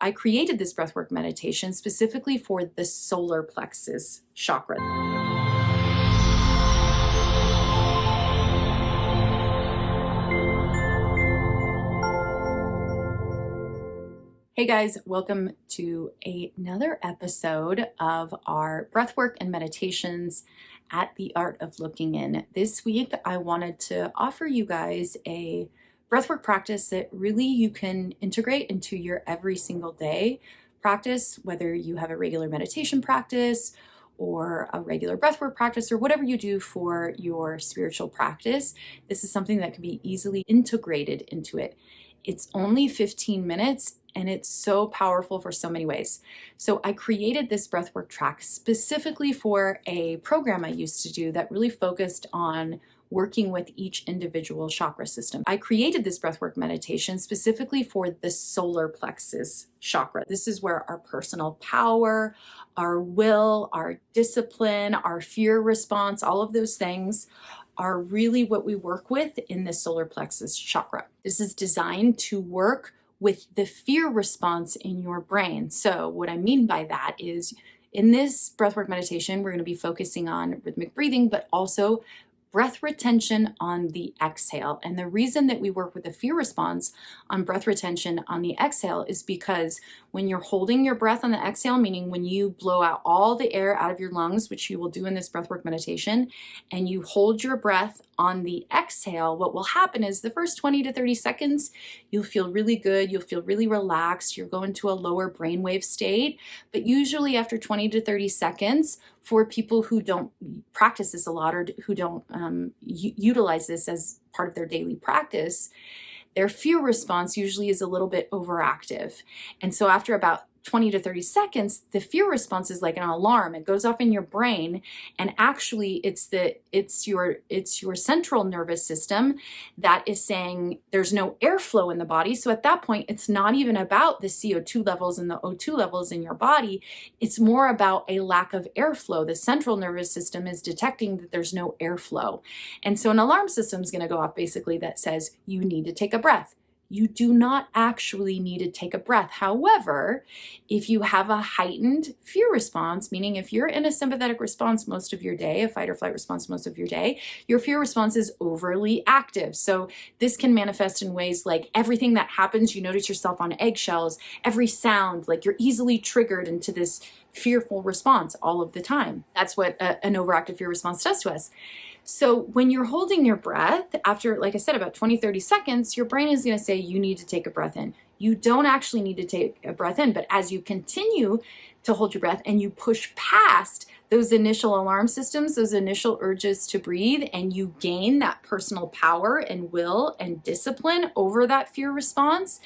I created this breathwork meditation specifically for the solar plexus chakra. Hey guys, welcome to another episode of our breathwork and meditations at the Art of Looking In. This week, I wanted to offer you guys a breathwork practice that really you can integrate into your every single day practice, whether you have a regular meditation practice or a regular breathwork practice or whatever you do for your spiritual practice. This is something that can be easily integrated into it. It's only 15 minutes and it's so powerful for so many ways. So I created this breathwork track specifically for a program I used to do that really focused on working with each individual chakra system. I created this breathwork meditation specifically for the solar plexus chakra. This is where our personal power, our will, our discipline, our fear response, all of those things are really what we work with in the solar plexus chakra. This is designed to work with the fear response in your brain. So what I mean by that is in this breathwork meditation, we're going to be focusing on rhythmic breathing, but also breath retention on the exhale. And the reason that we work with the fear response on breath retention on the exhale is because when you're holding your breath on the exhale, meaning when you blow out all the air out of your lungs, which you will do in this breathwork meditation, and you hold your breath on the exhale, what will happen is the first 20 to 30 seconds, you'll feel really good. You'll feel really relaxed. You'll go into a lower brainwave state. But usually after 20 to 30 seconds, for people who don't practice this a lot or who don't utilize this as part of their daily practice, their fear response usually is a little bit overactive. And so after about 20 to 30 seconds, the fear response is like an alarm. It goes off in your brain, and actually it's your central nervous system that is saying there's no airflow in the body. So at that point, it's not even about the CO2 levels and the O2 levels in your body. It's more about a lack of airflow. The central nervous system is detecting that there's no airflow. And so an alarm system is going to go off basically that says you need to take a breath. You do not actually need to take a breath. However, if you have a heightened fear response, meaning if you're in a sympathetic response most of your day, a fight or flight response most of your day, your fear response is overly active. So this can manifest in ways like everything that happens, you notice yourself on eggshells, every sound, like you're easily triggered into this fearful response all of the time. That's what an overactive fear response does to us. So when you're holding your breath, after, like I said, about 20, 30 seconds, your brain is going to say you need to take a breath in. You don't actually need to take a breath in, but as you continue to hold your breath and you push past those initial alarm systems, those initial urges to breathe, and you gain that personal power and will and discipline over that fear response,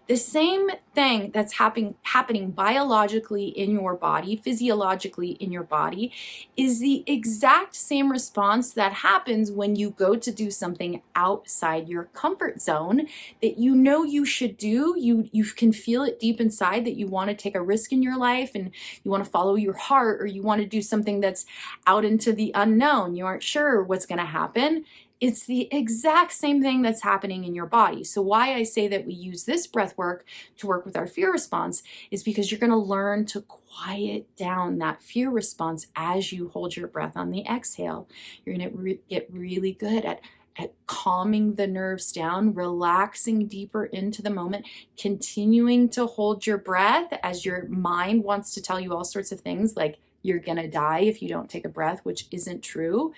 the same thing that's happening biologically in your body, physiologically in your body, is the exact same response that happens when you go to do something outside your comfort zone that you know you should do. You can feel it deep inside that you want to take a risk in your life and you want to follow your heart, or you want to do something that's out into the unknown. You aren't sure what's going to happen. It's the exact same thing that's happening in your body. So why I say that we use this breath work to work with our fear response is because you're going to learn to quiet down that fear response as you hold your breath on the exhale. You're going to get really good at calming the nerves down, relaxing deeper into the moment, continuing to hold your breath as your mind wants to tell you all sorts of things like you're going to die if you don't take a breath, which isn't true.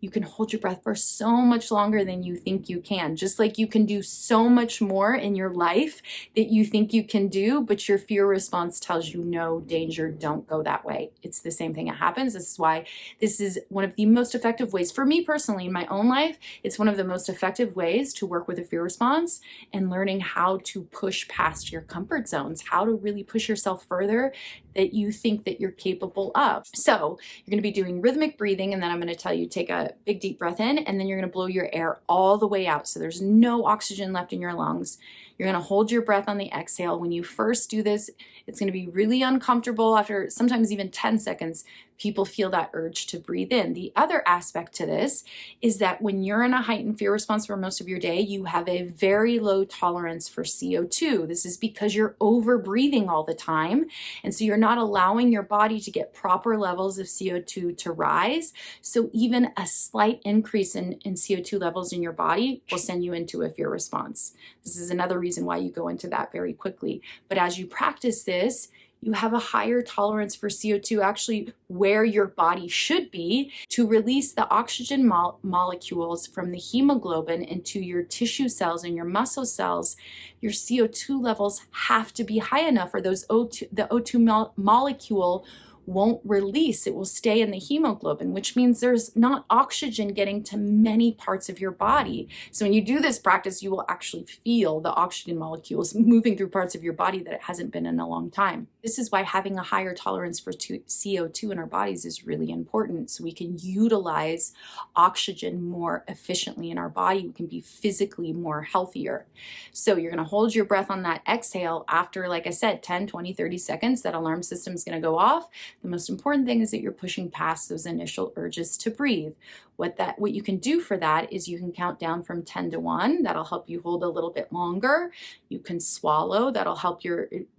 You can hold your breath for so much longer than you think you can. Just like you can do so much more in your life that you think you can do, but your fear response tells you no, danger, don't go that way. It's the same thing that happens. This is why this is one of the most effective ways for me personally in my own life. It's one of the most effective ways to work with a fear response and learning how to push past your comfort zones, how to really push yourself further that you think that you're capable of. So you're going to be doing rhythmic breathing, and then I'm going to tell you take a big deep breath in, and then you're going to blow your air all the way out. So there's no oxygen left in your lungs. You're going to hold your breath on the exhale. When you first do this, it's going to be really uncomfortable. After sometimes even 10 seconds, people feel that urge to breathe in. The other aspect to this is that when you're in a heightened fear response for most of your day, you have a very low tolerance for CO2. This is because you're over breathing all the time. And so you're not allowing your body to get proper levels of CO2 to rise. So even a slight increase in CO2 levels in your body will send you into a fear response. This is another reason why you go into that very quickly. But as you practice this, you have a higher tolerance for CO2, actually where your body should be, to release the oxygen molecules from the hemoglobin into your tissue cells and your muscle cells. Your CO2 levels have to be high enough, or the O2 molecule won't release. It will stay in the hemoglobin, which means there's not oxygen getting to many parts of your body. So when you do this practice, you will actually feel the oxygen molecules moving through parts of your body that it hasn't been in a long time. This is why having a higher tolerance for CO2 in our bodies is really important, so we can utilize oxygen more efficiently in our body. We can be physically more healthier. So you're going to hold your breath on that exhale. After, like I said, 10, 20, 30 seconds, that alarm system is going to go off. The most important thing is that you're pushing past those initial urges to breathe. What you can do for that is you can count down from 10 to 1. That'll help you hold a little bit longer. You can swallow. That'll help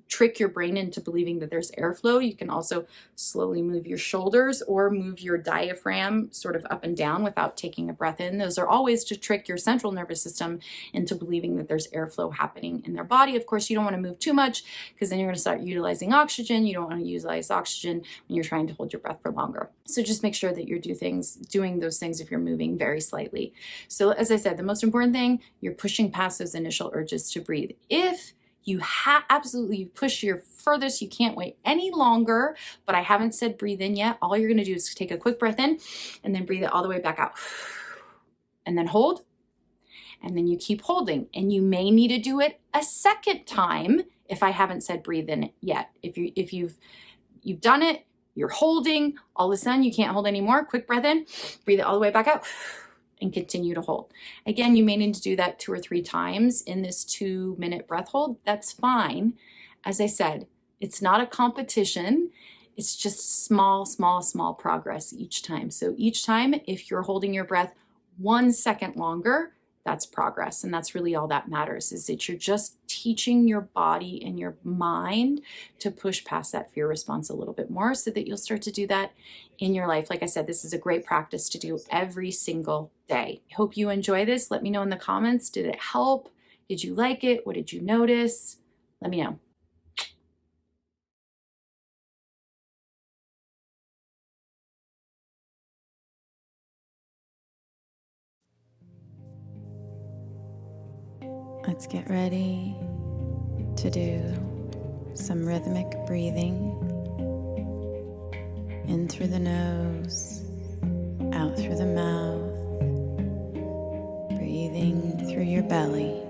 trick your brain into believing that there's airflow. You can also slowly move your shoulders or move your diaphragm sort of up and down without taking a breath in. Those are all ways to trick your central nervous system into believing that there's airflow happening in their body. Of course, you don't want to move too much, because then you're going to start utilizing oxygen. You don't want to utilize oxygen when you're trying to hold your breath for longer. So just make sure that you're doing those things if you're moving very slightly. So as I said, the most important thing, you're pushing past those initial urges to breathe. If you absolutely push your furthest, you can't wait any longer, but I haven't said breathe in yet. All you're going to do is take a quick breath in and then breathe it all the way back out. And then hold. And then you keep holding. And you may need to do it a second time if I haven't said breathe in yet. If you've done it, you're holding, all of a sudden you can't hold anymore. Quick breath in, breathe it all the way back out, and continue to hold. Again, you may need to do that 2 or 3 times in this 2-minute breath hold. That's fine. As I said, it's not a competition. It's just small progress each time. So each time, if you're holding your breath 1 second longer, that's progress. And that's really all that matters, is that you're just teaching your body and your mind to push past that fear response a little bit more, so that you'll start to do that in your life. Like I said, this is a great practice to do every single day. I hope you enjoy this. Let me know in the comments. Did it help? Did you like it? What did you notice? Let me know. Let's get ready to do some rhythmic breathing in through the nose, out through the mouth, breathing through your belly.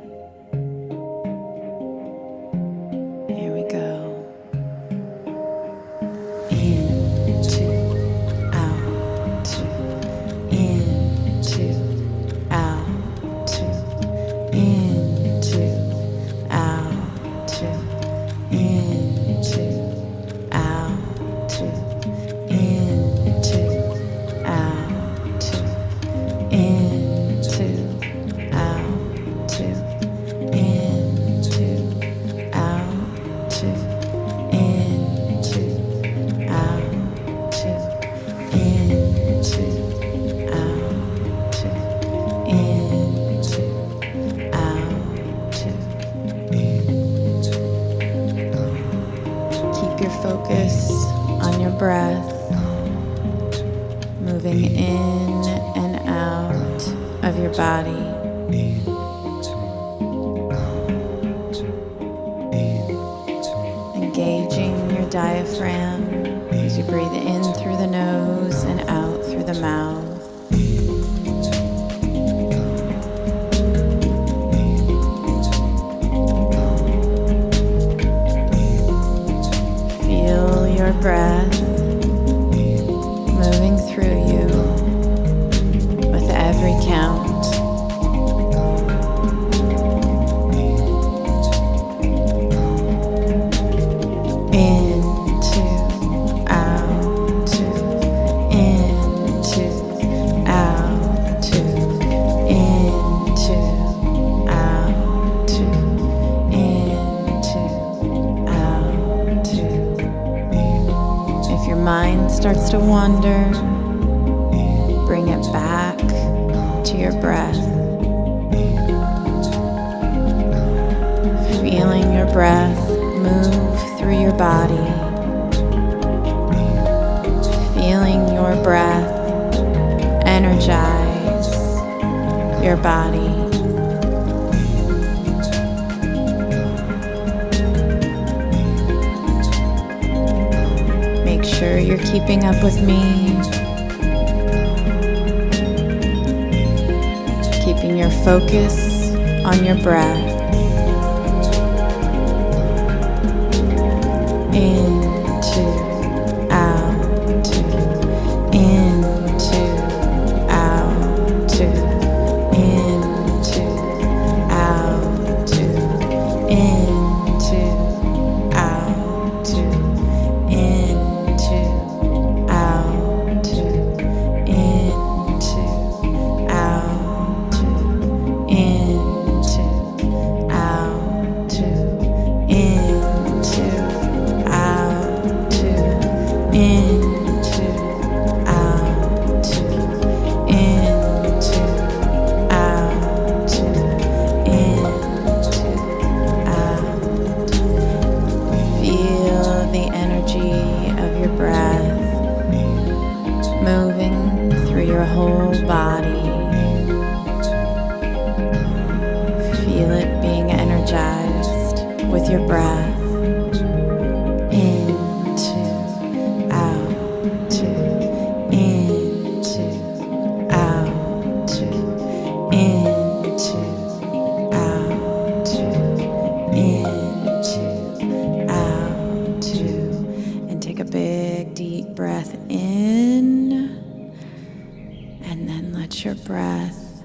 Here we go. In, 2, out, 2, in, 2, out, 2, in, 2, out, 2, in, 2, out, 2, in, 2, out, 2, in, 2, out, 2, in, 2, out, 2, in, 2, out, 2, in, 2, out, 2, in, 2, out, 2. Keep your focus on your breath, moving in and out of your body. Engaging your diaphragm as you breathe in through the nose and out through the mouth. Feel your breath moving through you with every count. In, 2, out, 2. mind starts to wander, bring it back to your breath. Feeling your breath move through your body. Feeling your breath energize your body. Make sure you're keeping up with me. Keeping your focus on your breath. Into, out, into, out, into, out, into, out, into, out, into, out, into, out, into, moving through your whole body. Feel it being energized with your breath. Into, out, into, out, into, out, into, out. And take a big deep breath in, and then let your breath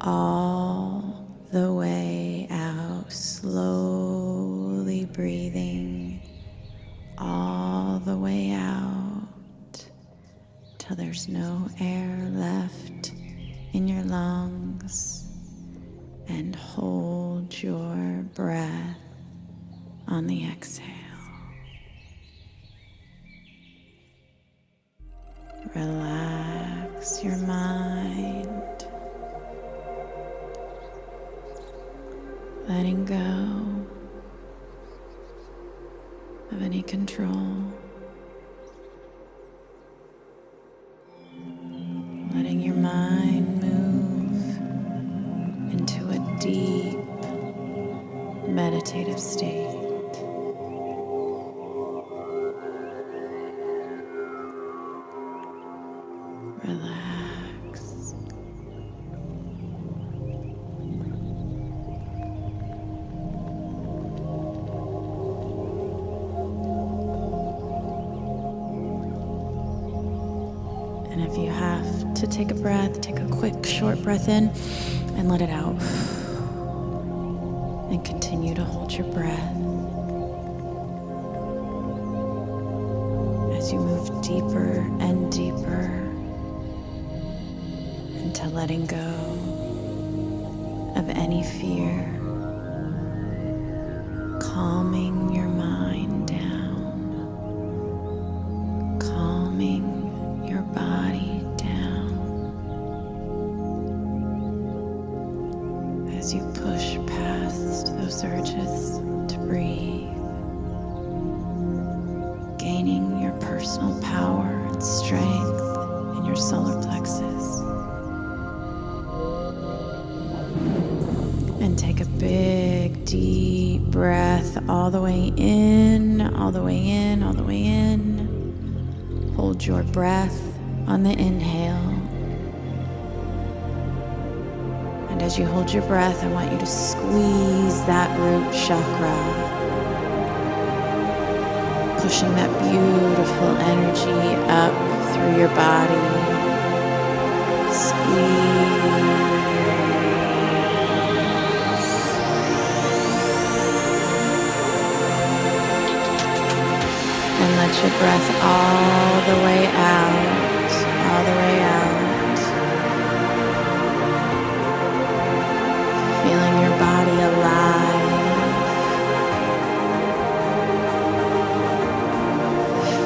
all the way out, slowly breathing all the way out till there's no air left in your lungs, and hold your breath on the exhale. Relax your mind, letting go of any control, letting your mind move into a deep meditative state. Relax. And if you have to take a breath, take a quick, short breath in and let it out. And continue to hold your breath as you move deeper and deeper into letting go of any fear, calming your mind down, calming your body down as you push past those urges to breathe, gaining your personal power and strength in your solar plexus. And take a big, deep breath all the way in, all the way in, all the way in. Hold your breath on the inhale. And as you hold your breath, I want you to squeeze that root chakra, pushing that beautiful energy up through your body. Squeeze. And let your breath all the way out, all the way out. Feeling your body alive.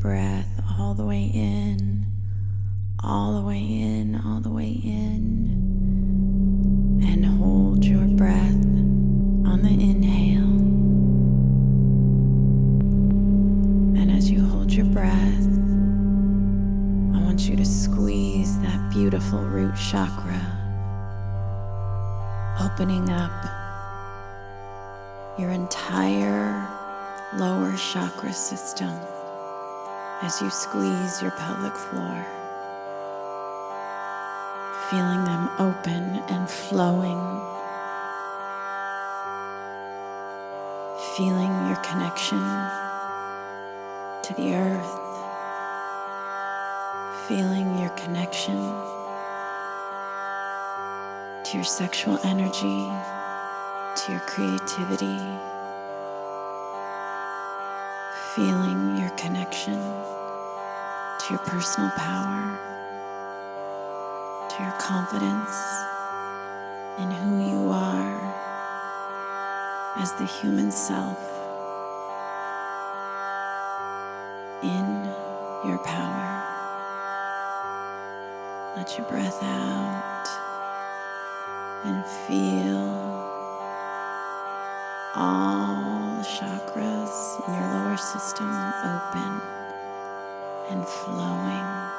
breath all the way in, all the way in, all the way in. And hold your breath on the inhale. And as you hold your breath, I want you to squeeze that beautiful root chakra, opening up your entire lower chakra system as you squeeze your pelvic floor, feeling them open and flowing, feeling your connection to the earth, feeling your connection to your sexual energy, to your creativity, feeling your connection to your personal power, to your confidence in who you are as the human self, in your power. Let your breath out and feel all the chakras in your lower system open and flowing.